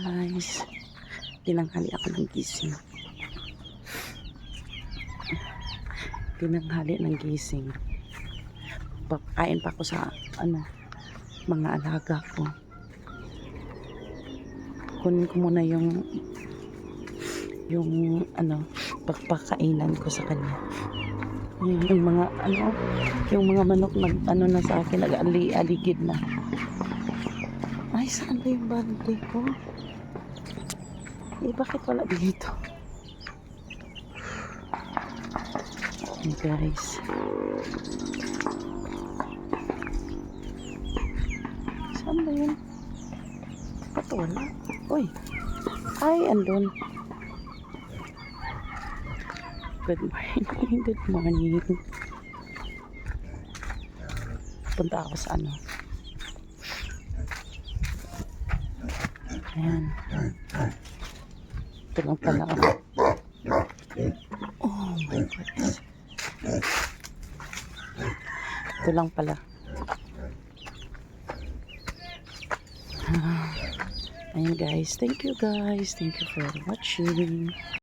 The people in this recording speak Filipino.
Guys, tinanghali ako ng gising. Tinanghali ng gising. Papakain pa ako sa mga alaga ko. Kunin ko muna yung pagpakainan ko sa kanya. Yung mga manok na sa akin, nag-aligid na. Ay, saan ba yung bante ko? Bakit wala dito? Hey guys. Saan ba yun? Ba't wala? Uy! Ay, andun. Good morning. Good morning. Punta ako sa Ayan. Ito lang pala ako. Oh my goodness. Ito lang pala. Ayan guys. Thank you guys. Thank you for watching.